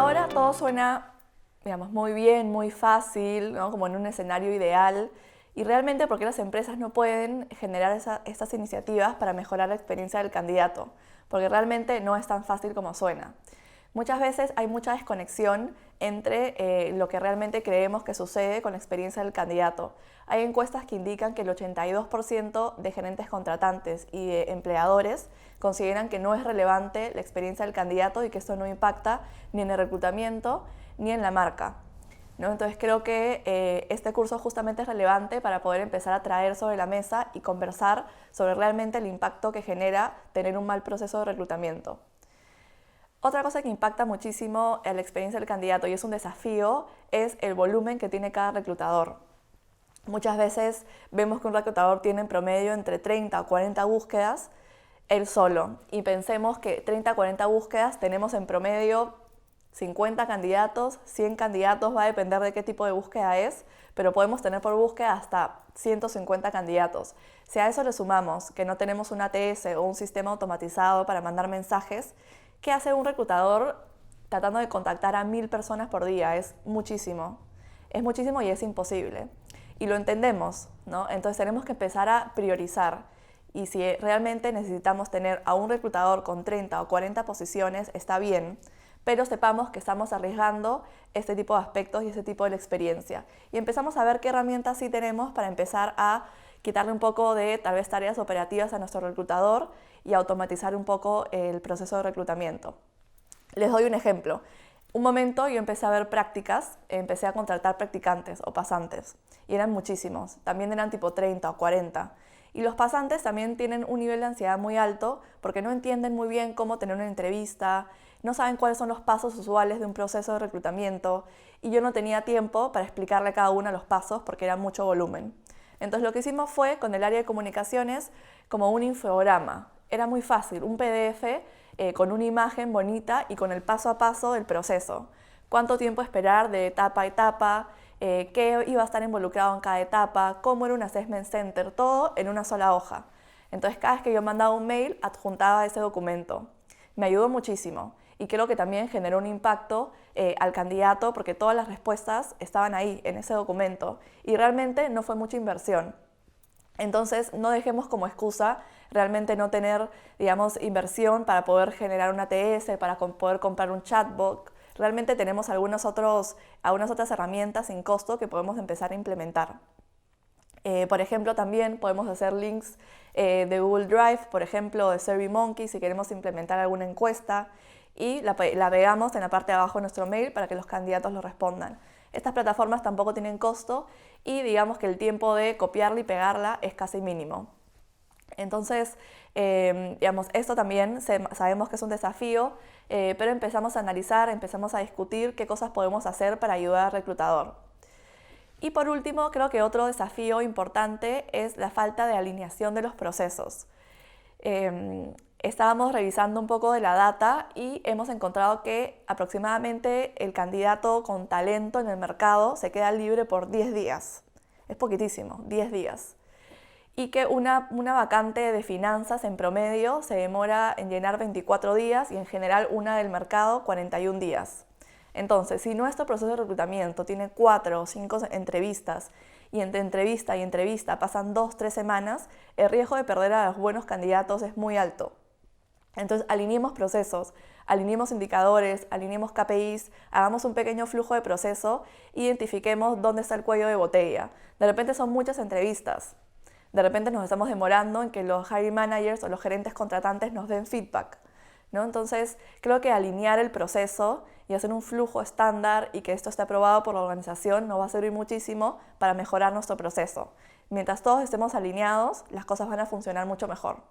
ahora todo suena, digamos, muy bien, muy fácil, ¿no? Como en un escenario ideal. Y realmente, ¿por qué las empresas no pueden generar estas iniciativas para mejorar la experiencia del candidato? Porque realmente no es tan fácil como suena. Muchas veces hay mucha desconexión entre lo que realmente creemos que sucede con la experiencia del candidato. Hay encuestas que indican que el 82% de gerentes contratantes y de empleadores consideran que no es relevante la experiencia del candidato y que esto no impacta ni en el reclutamiento ni en la marca, ¿no? Entonces creo que este curso justamente es relevante para poder empezar a traer sobre la mesa y conversar sobre realmente el impacto que genera tener un mal proceso de reclutamiento. Otra cosa que impacta muchísimo en la experiencia del candidato y es un desafío es el volumen que tiene cada reclutador. Muchas veces vemos que un reclutador tiene en promedio entre 30 o 40 búsquedas él solo y pensemos que 30 o 40 búsquedas tenemos en promedio 50 candidatos, 100 candidatos, va a depender de qué tipo de búsqueda es, pero podemos tener por búsqueda hasta 150 candidatos. Si a eso le sumamos que no tenemos un ATS o un sistema automatizado para mandar mensajes, ¿qué hace un reclutador tratando de contactar a 1000 personas por día? Es muchísimo y es imposible. Y lo entendemos, ¿no? Entonces tenemos que empezar a priorizar. Y si realmente necesitamos tener a un reclutador con 30 o 40 posiciones, está bien, pero sepamos que estamos arriesgando este tipo de aspectos y este tipo de experiencia. Y empezamos a ver qué herramientas sí tenemos para empezar a quitarle un poco de tal vez tareas operativas a nuestro reclutador y automatizar un poco el proceso de reclutamiento. Les doy un ejemplo. Un momento yo empecé a ver prácticas, empecé a contratar practicantes o pasantes y eran muchísimos, también eran tipo 30 o 40. Y los pasantes también tienen un nivel de ansiedad muy alto porque no entienden muy bien cómo tener una entrevista, no saben cuáles son los pasos usuales de un proceso de reclutamiento y yo no tenía tiempo para explicarle a cada uno los pasos porque era mucho volumen. Entonces lo que hicimos fue con el área de comunicaciones como un infograma. Era muy fácil, un PDF con una imagen bonita y con el paso a paso del proceso. Cuánto tiempo esperar de etapa a etapa, qué iba a estar involucrado en cada etapa, cómo era un assessment center, todo en una sola hoja. Entonces cada vez que yo mandaba un mail adjuntaba ese documento. Me ayudó muchísimo y creo que también generó un impacto al candidato porque todas las respuestas estaban ahí en ese documento y realmente no fue mucha inversión. Entonces no dejemos como excusa realmente no tener, digamos, inversión para poder generar una ATS, para poder comprar un chatbot. Realmente tenemos algunas otras herramientas sin costo que podemos empezar a implementar. Por ejemplo, también podemos hacer links de Google Drive, por ejemplo, de SurveyMonkey, si queremos implementar alguna encuesta, y la pegamos en la parte de abajo de nuestro mail para que los candidatos lo respondan. Estas plataformas tampoco tienen costo y digamos que el tiempo de copiarla y pegarla es casi mínimo. Entonces, digamos, esto también sabemos que es un desafío, pero empezamos a analizar, empezamos a discutir qué cosas podemos hacer para ayudar al reclutador. Y por último, creo que otro desafío importante es la falta de alineación de los procesos. Estábamos revisando un poco de la data y hemos encontrado que aproximadamente el candidato con talento en el mercado se queda libre por 10 días. Es poquitísimo, 10 días. Y que una vacante de finanzas en promedio se demora en llenar 24 días y en general una del mercado 41 días. Entonces, si nuestro proceso de reclutamiento tiene 4 o 5 entrevistas y entre entrevista y entrevista pasan 2 o 3 semanas, el riesgo de perder a los buenos candidatos es muy alto. Entonces, alineemos procesos, alineemos indicadores, alineemos KPIs, hagamos un pequeño flujo de proceso, identifiquemos dónde está el cuello de botella. De repente son muchas entrevistas. De repente nos estamos demorando en que los hiring managers o los gerentes contratantes nos den feedback, ¿no? Entonces, creo que alinear el proceso y hacer un flujo estándar y que esto esté aprobado por la organización nos va a servir muchísimo para mejorar nuestro proceso. Mientras todos estemos alineados, las cosas van a funcionar mucho mejor.